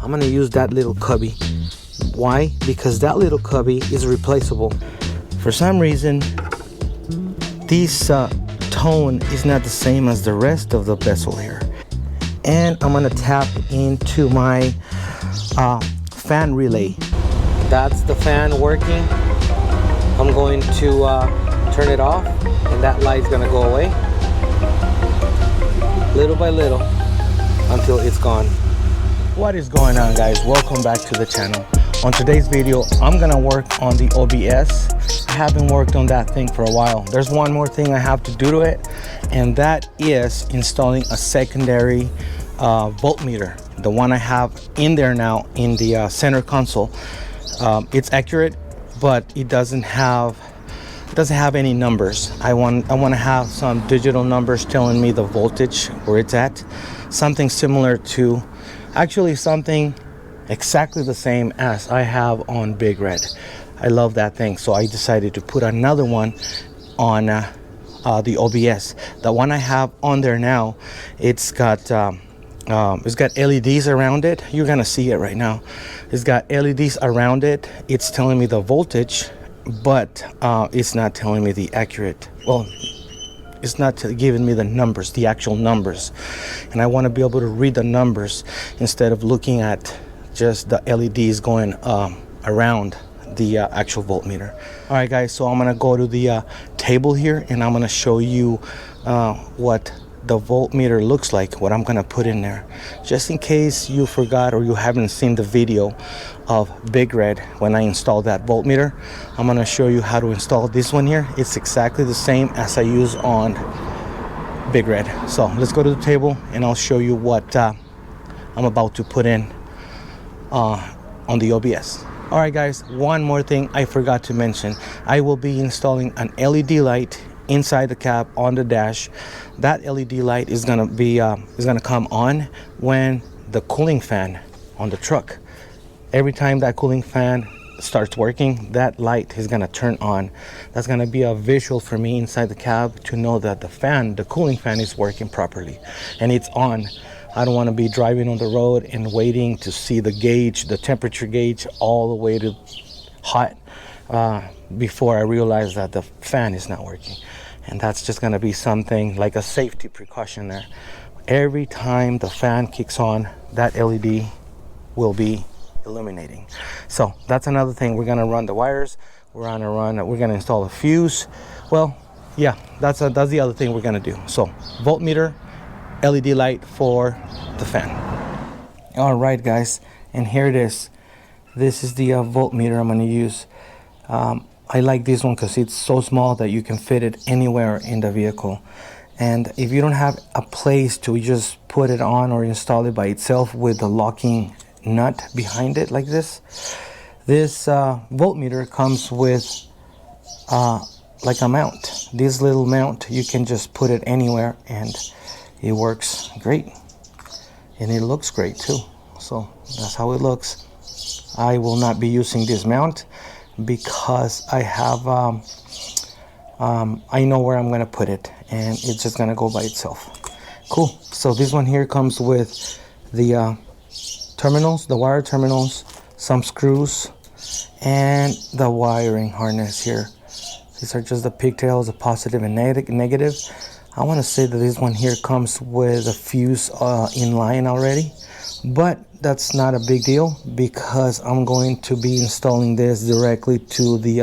I'm gonna use that little cubby. Why? Because that little cubby is replaceable. For some reason, this tone is not the same as the rest of the bezel here. And I'm gonna tap into my fan relay. That's the fan working. I'm going to turn it off, and that light's gonna go away little by little until it's gone. What is going on, guys? Welcome back to the channel. On today's video, I'm gonna work on the OBS. I haven't worked on that thing for a while. There's one more thing I have to do to it, and that is installing a secondary voltmeter. The one I have in there now in the center console. It's accurate, but it doesn't have any numbers. I want to have some digital numbers telling me the voltage where it's at. Something similar to, actually something exactly the same as I have on Big Red. I love that thing, so I decided to put another one on the OBS. The one I have on there now, it's got LEDs around it. You're gonna see it right now. It's got LEDs around it. It's telling me the voltage, but it's not telling me the accurate, well, it's not giving me the numbers, the actual numbers. And I want to be able to read the numbers instead of looking at just the LEDs going around the actual voltmeter. All right, guys, so I'm gonna go to the table here, and I'm gonna show you what the voltmeter looks like, what I'm gonna put in there, just in case you forgot or you haven't seen the video of Big Red when I installed that voltmeter. I'm gonna show you how to install this one here. It's exactly the same as I use on Big Red. So let's go to the table and I'll show you what I'm about to put in on the OBS. All right, guys, one more thing I forgot to mention. I will be installing an LED light inside the cab on the dash. That LED light is gonna be come on when the cooling fan on the truck. Every time that cooling fan starts working, that light is gonna turn on. That's gonna be a visual for me inside the cab to know that the cooling fan is working properly and it's on. I don't want to be driving on the road and waiting to see the gauge, the temperature gauge, all the way to hot before I realize that the fan is not working. And that's just going to be something like a safety precaution there. Every time the fan kicks on, that LED will be illuminating. So that's another thing. We're going to run the wires. We're going to install a fuse. Well, yeah, that's the other thing we're going to do. So voltmeter, LED light for the fan. All right, guys, and here it is. This is the voltmeter I'm going to use. I like this one because it's so small that you can fit it anywhere in the vehicle. And if you don't have a place to just put it on or install it by itself with the locking nut behind it like this voltmeter comes with like a mount. This little mount, you can just put it anywhere and it works great. And it looks great too. So that's how it looks. I will not be using this mount because I have I know where I'm gonna put it, and it's just gonna go by itself. Cool. So this one here comes with the terminals, the wire terminals, some screws, and the wiring harness here. These are just the pigtails, the positive and negative. I want to say that this one here comes with a fuse in line already, but that's not a big deal because I'm going to be installing this directly to the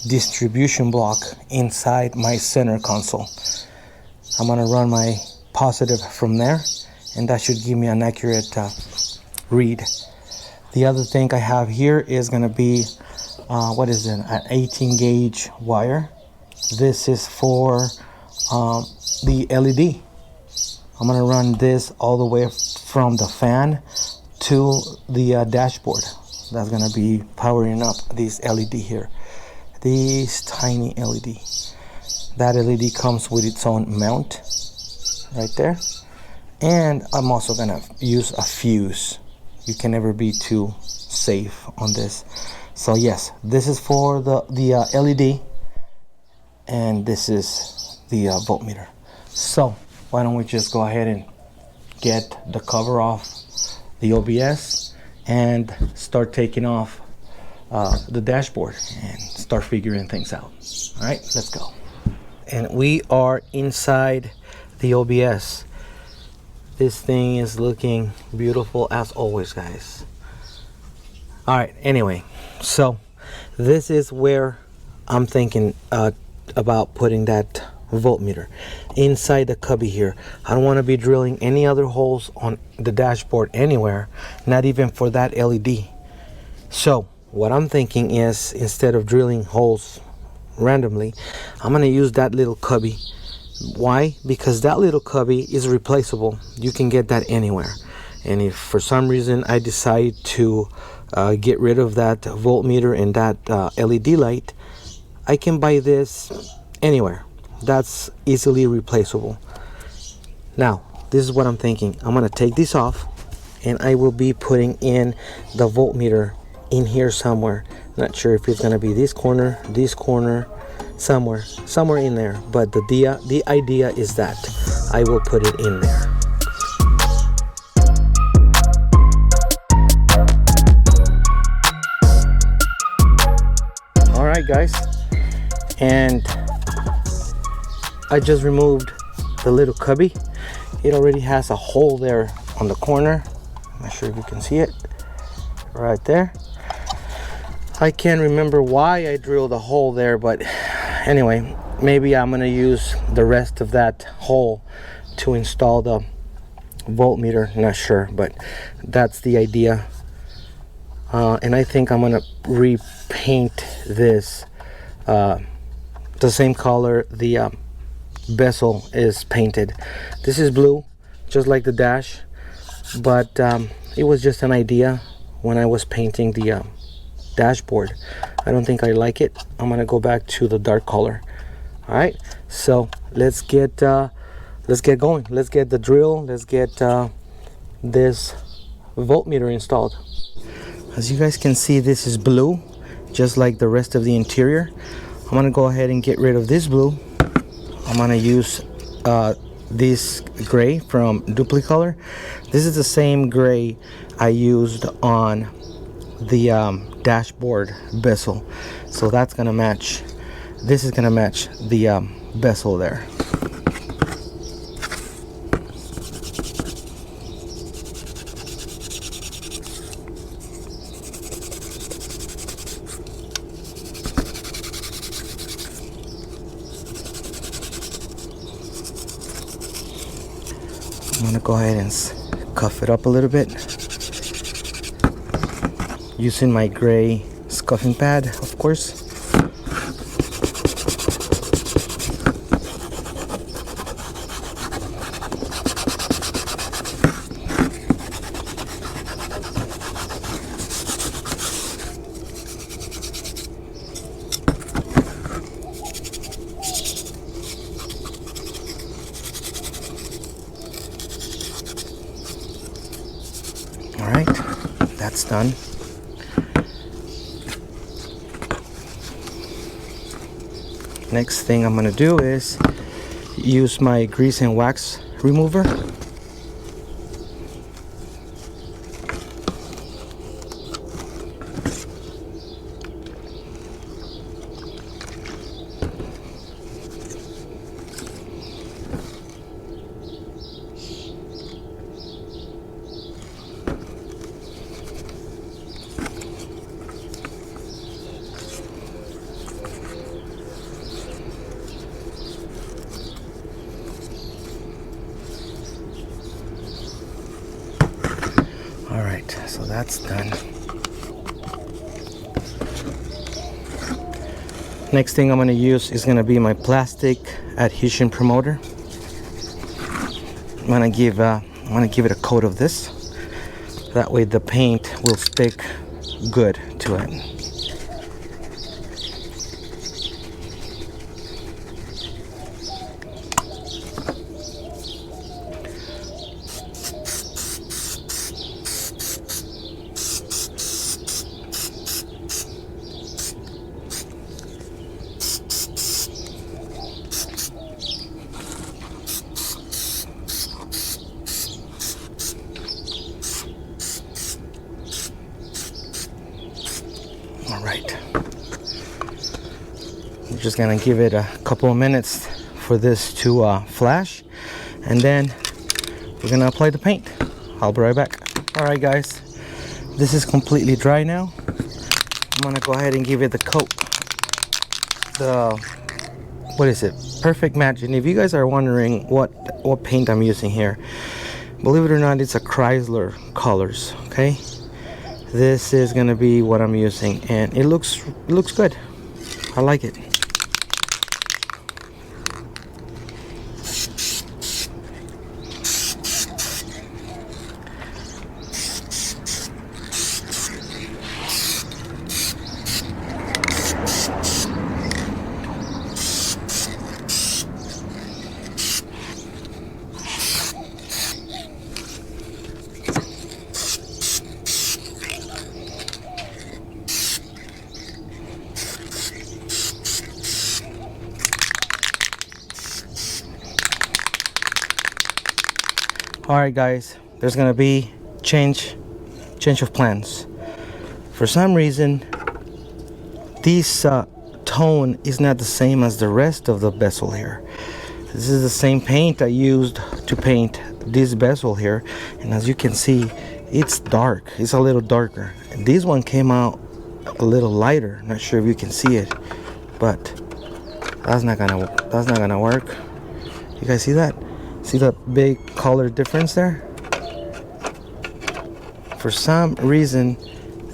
distribution block inside my center console. I'm going to run my positive from there, and that should give me an accurate read. The other thing I have here is going to be what is it, an 18 gauge wire. This is for the LED. I'm gonna run this all the way from the fan to the dashboard. That's gonna be powering up this LED here, this tiny LED. That LED comes with its own mount right there, and I'm also gonna use a fuse. You can never be too safe on this. So yes, this is for the LED, and this is the voltmeter. So why don't we just go ahead and get the cover off the OBS and start taking off the dashboard and start figuring things out. All right, let's go. And we are inside the OBS. This thing is looking beautiful as always, guys. All right, anyway, so this is where I'm thinking about putting that voltmeter inside the cubby here. I don't want to be drilling any other holes on the dashboard anywhere, not even for that LED. So what I'm thinking is, instead of drilling holes randomly, I'm going to use that little cubby. Why? Because that little cubby is replaceable. You can get that anywhere. And if for some reason I decide to get rid of that voltmeter and that LED light, I can buy this anywhere. That's easily replaceable. Now, this is what I'm thinking. I'm going to take this off, and I will be putting in the voltmeter in here somewhere. Not sure if it's going to be this corner, somewhere in there. But the idea is that I will put it in there. All right, guys, and I just removed the little cubby. It already has a hole there on the corner. I'm not sure if you can see it right there. I can't remember why I drilled a hole there, but anyway, maybe I'm gonna use the rest of that hole to install the voltmeter. Not sure, but that's the idea. And I think I'm gonna repaint this the same color the bezel is painted. This is blue, just like the dash, but it was just an idea when I was painting the dashboard. I don't think I like it. I'm gonna go back to the dark color. All right, so let's get going. Let's get the drill. Let's get this voltmeter installed. As you guys can see, this is blue, just like the rest of the interior. I'm gonna go ahead and get rid of this blue. I'm gonna use this gray from Duplicolor. This is the same gray I used on the dashboard bezel, so that's gonna match. This is gonna match the bezel there. I'm gonna go ahead and cuff it up a little bit using my gray scuffing pad, of course. Alright, that's done. Next thing I'm gonna do is use my grease and wax remover. Alright, so that's done. Next thing I'm going to use is going to be my plastic adhesion promoter. I'm going to give it a coat of this. That way the paint will stick good to it. All right. I'm just gonna give it a couple of minutes for this to flash, and then we're gonna apply the paint. I'll be right back. All right, guys, this is completely dry now. I'm gonna go ahead and give it the coat. What is it? Perfect Match. And if you guys are wondering what paint I'm using here, believe it or not, it's a Chrysler Colors. Okay, this is gonna be what I'm using, and it looks good. I like it. All right, guys, there's gonna be change of plans. For some reason, this tone is not the same as the rest of the bezel here. This is the same paint I used to paint this bezel here, and as you can see, it's dark. It's a little darker. And this one came out a little lighter. Not sure if you can see it, but that's not gonna work. You guys see that? See the big color difference there? For some reason,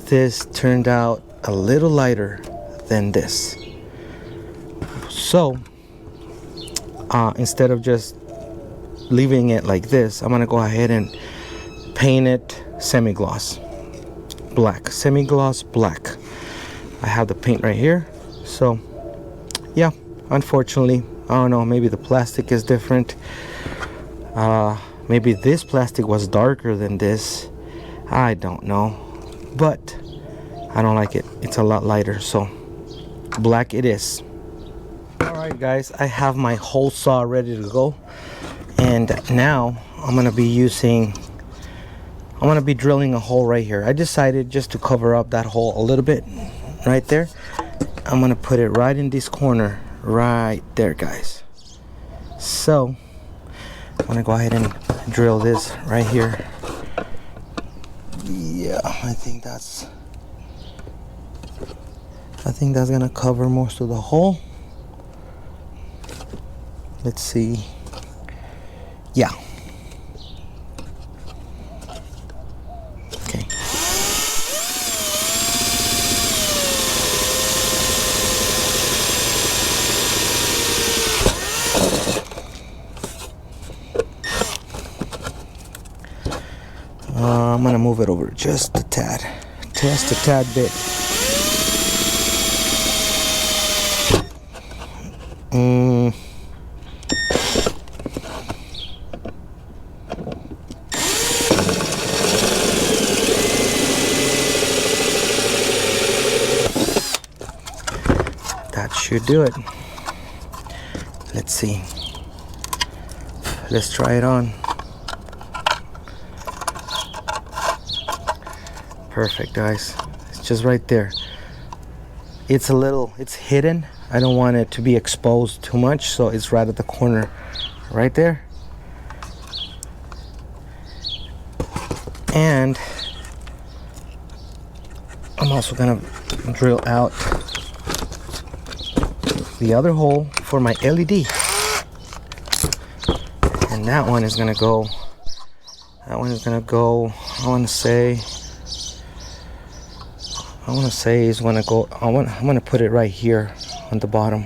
this turned out a little lighter than this. So instead of just leaving it like this, I'm gonna go ahead and paint it semi-gloss black. Semi-gloss black. I have the paint right here. So yeah, unfortunately, I don't know, maybe the plastic is different. Maybe this plastic was darker than this. I don't know, but I don't like it. It's a lot lighter, so black it is. All right, guys, I have my hole saw ready to go, and now I'm gonna be drilling a hole right here. I decided just to cover up that hole a little bit right there. I'm gonna put it right in this corner right there, guys. So I'm gonna go ahead and drill this right here. Yeah, I think that's gonna cover most of the hole. Let's see. Yeah. Okay. I'm gonna move it over just a tad bit. That should do it. Let's see. Let's try it on. Perfect, guys. It's just right there. It's hidden. I don't want it to be exposed too much, so it's right at the corner right there. And I'm also gonna drill out the other hole for my LED, and that one is gonna go, I want to say is gonna go, I'm gonna put it right here on the bottom.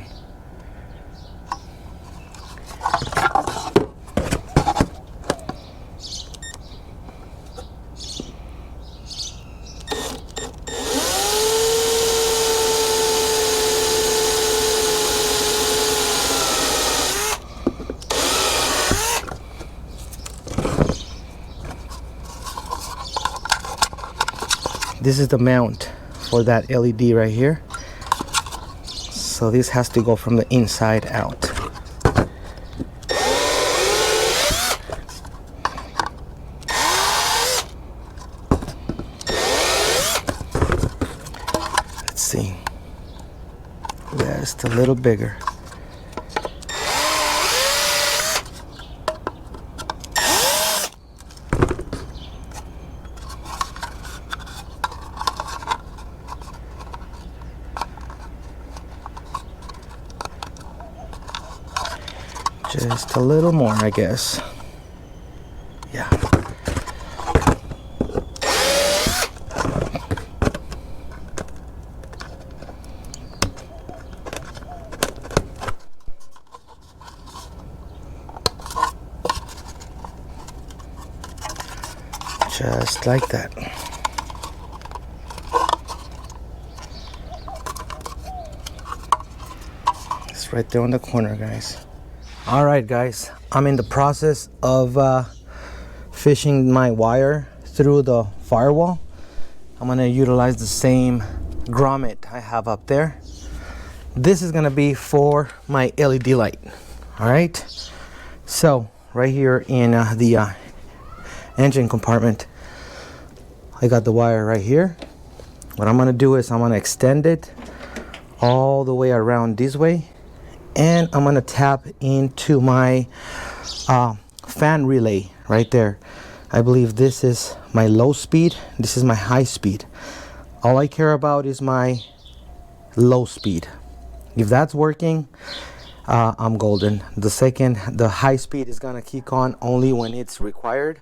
This is the mount for that LED right here. So this has to go from the inside out. Let's see. Just a little bigger. Just a little more, I guess. Yeah. Just like that. It's right there on the corner, guys. All right, guys, I'm in the process of fishing my wire through the firewall. I'm gonna utilize the same grommet I have up there. This is gonna be for my LED light. All right, so right here in the engine compartment, I got the wire right here. What I'm gonna do is I'm gonna extend it all the way around this way, and I'm gonna tap into my fan relay right there. I believe this is my low speed, this is my high speed. All I care about is my low speed. If that's working, I'm golden. The high speed is gonna kick on only when it's required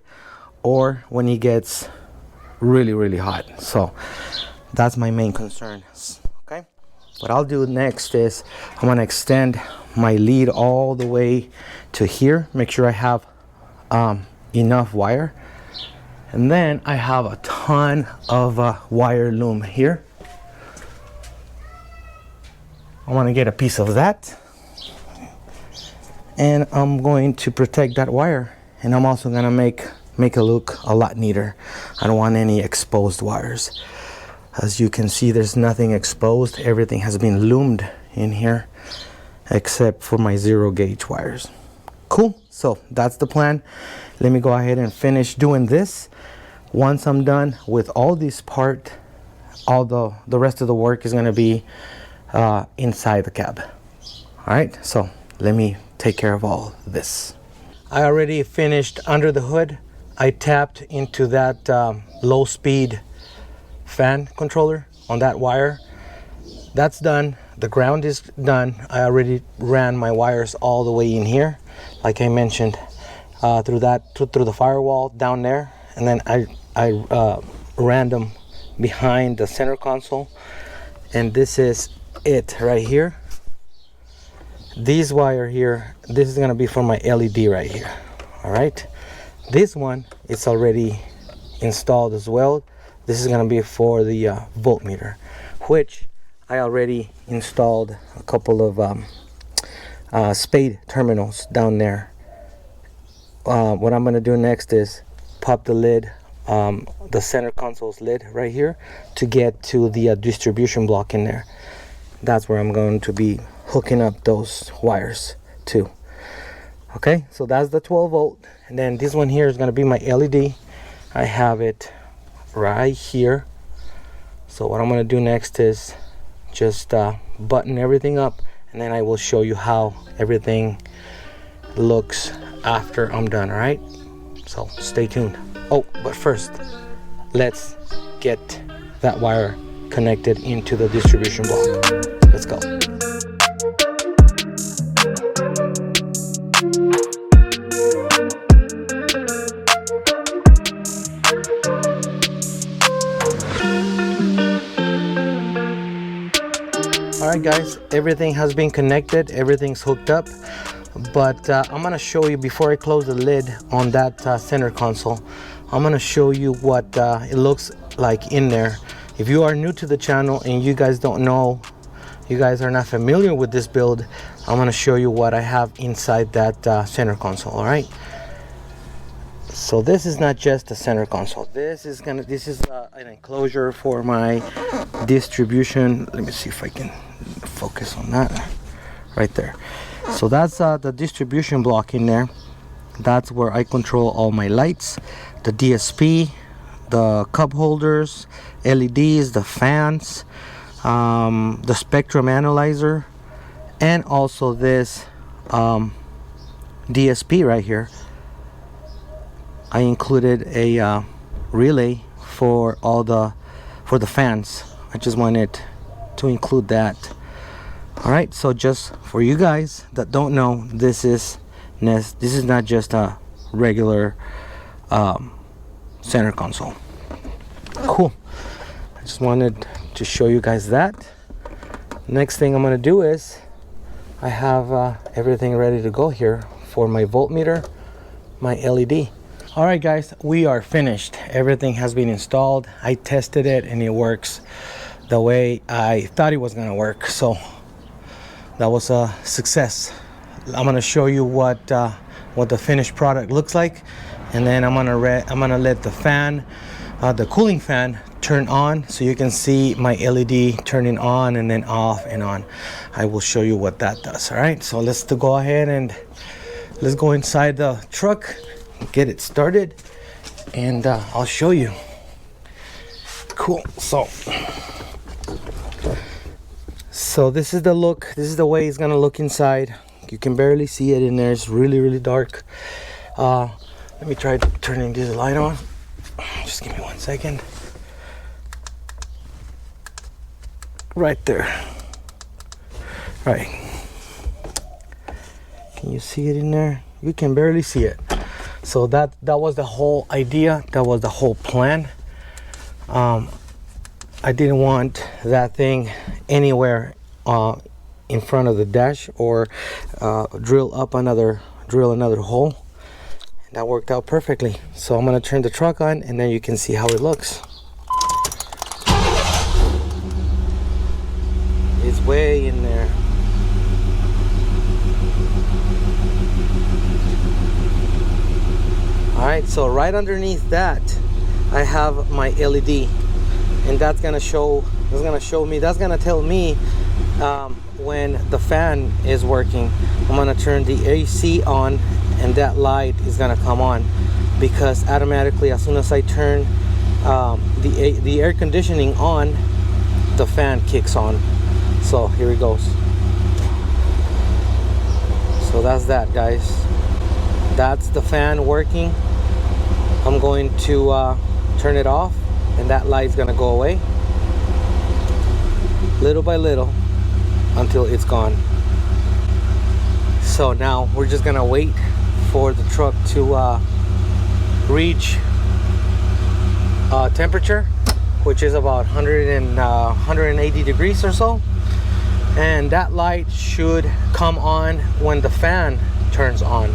or when it gets really hot. So that's my main concern. Okay, what I'll do next is I'm gonna extend my lead all the way to here, make sure I have enough wire, and then I have a ton of wire loom here. I want to get a piece of that, and I'm going to protect that wire, and I'm also gonna make it look a lot neater. I don't want any exposed wires. As you can see, there's nothing exposed. Everything has been loomed in here except for my 0 gauge wires. Cool, so that's the plan. Let me go ahead and finish doing this. Once I'm done with all this part, all the rest of the work is going to be inside the cab. All right, so let me take care of all this. I already finished under the hood. I tapped into that low speed fan controller on that wire. That's done. The ground is done. I already ran my wires all the way in here, like I mentioned, through the firewall down there, and then I ran them behind the center console, and this is it right here. This wire here, this is gonna be for my LED right here. All right, this one is already installed as well. This is gonna be for the voltmeter, which I already installed a couple of spade terminals down there. What I'm gonna do next is pop the lid, the center console's lid right here, to get to the distribution block in there. That's where I'm going to be hooking up those wires to. Okay, so that's the 12 volt, and then this one here is gonna be my LED. I have it right here. So what I'm gonna do next is just button everything up, and then I will show you how everything looks after I'm done. All right, so stay tuned. Oh, but first let's get that wire connected into the distribution block. Let's go. Alright guys, everything has been connected, everything's hooked up, but I'm gonna show you, before I close the lid on that center console, I'm gonna show you what it looks like in there. If you are new to the channel and you guys don't know, you guys are not familiar with this build, I'm gonna show you what I have inside that center console. Alright, so this is not just a center console. This is an enclosure for my distribution. Let me see if I can focus on that right there. So that's the distribution block in there. That's where I control all my lights, the DSP, the cup holders, LEDs, the fans, the spectrum analyzer, and also this DSP right here. I included a relay for the fans. I just wanted to include that. All right, so just for you guys that don't know, this is not just a regular center console. Cool. I just wanted to show you guys that. Next thing I'm gonna do is I have everything ready to go here for my voltmeter, my LED. All right guys, we are finished. Everything has been installed. I tested it and it works the way I thought it was gonna work, so that was a success. I'm gonna show you what the finished product looks like, and then I'm gonna let the fan, the cooling fan, turn on so you can see my LED turning on and then off and on. I will show you what that does. All right, so let's go ahead and let's go inside the truck, get it started, and I'll show you. Cool. So this is the look. This is the way it's gonna look inside. You can barely see it in there. It's really dark. Let me try turning this light on. Just give me 1 second. Right there. Right. Can you see it in there? You can barely see it. So that was the whole idea. That was the whole plan. I didn't want that thing anywhere in front of the dash, or drill another hole. And that worked out perfectly. So I'm gonna turn the truck on and then you can see how it looks. It's way in there. Alright, so right underneath that I have my LED, and that's gonna tell me when the fan is working. I'm gonna turn the AC on and that light is gonna come on, because automatically as soon as I turn the air conditioning on, the fan kicks on. So here it goes. So that's that, guys. That's the fan working. I'm going to turn it off and that light's gonna go away little by little until it's gone. So now we're just gonna wait for the truck to reach temperature, which is about 180 degrees or so, and that light should come on when the fan turns on.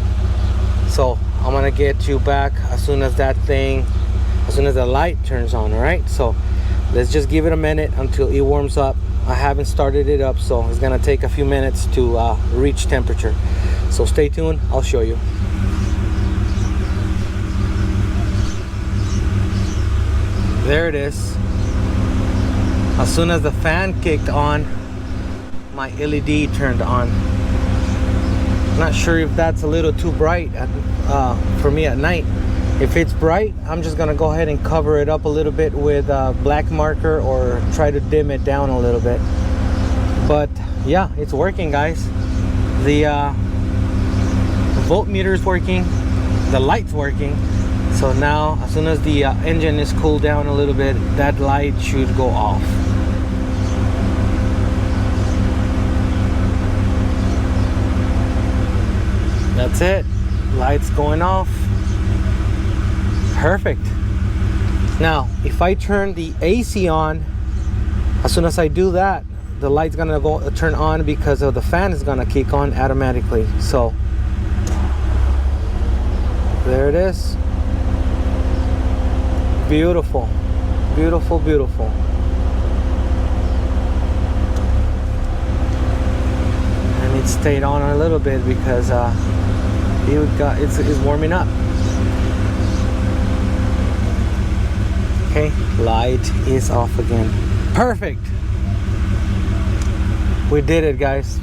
So I'm gonna get you back as soon as the light turns on. All right, so let's just give it a minute until it warms up. I haven't started it up, so it's gonna take a few minutes to reach temperature. So stay tuned, I'll show you. There it is. As soon as the fan kicked on, my LED turned on. Not sure if that's a little too bright for me at night. If it's bright, I'm just gonna go ahead and cover it up a little bit with a black marker, or try to dim it down a little bit. But yeah, it's working, guys. The voltmeter is working, the light's working. So now as soon as the engine is cooled down a little bit, that light should go off. That's it, lights going off. Perfect. Now if I turn the AC on, as soon as I do that, the light's gonna turn on, because of the fan is gonna kick on automatically. So there it is. Beautiful, beautiful, beautiful. And it stayed on a little bit because it's warming up. Okay, light is off again. Perfect. We did it, guys.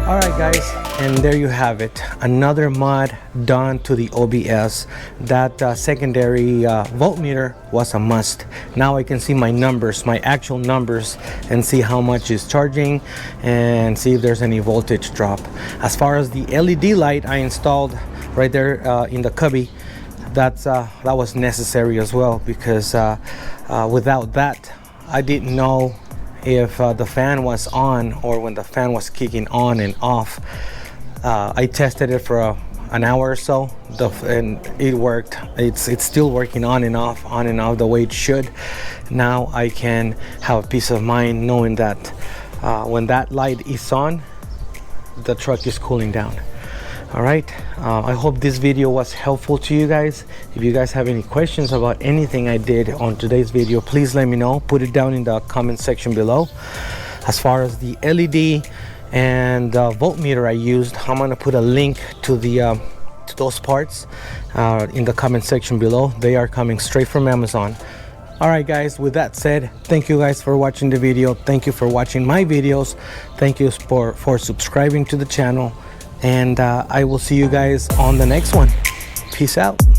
All right guys, and there you have it, another mod done to the OBS. That secondary voltmeter was a must. Now I can see my numbers, my actual numbers, and see how much is charging and see if there's any voltage drop. As far as the LED light I installed right there in the cubby, that was necessary as well, because without that I didn't know if the fan was on or when the fan was kicking on and off. I tested it for an hour or so, and it worked. It's still working on and off the way it should. Now I can have a peace of mind knowing that when that light is on, the truck is cooling down. All right, I hope this video was helpful to you guys. If you guys have any questions about anything I did on today's video, please let me know. Put it down in the comment section below. As far as the LED and voltmeter I used, I'm gonna put a link to the to those parts in the comment section below. They are coming straight from Amazon. All right guys, with that said, thank you guys for watching the video. Thank you for watching my videos. Thank you for subscribing to the channel. And I will see you guys on the next one. Peace out.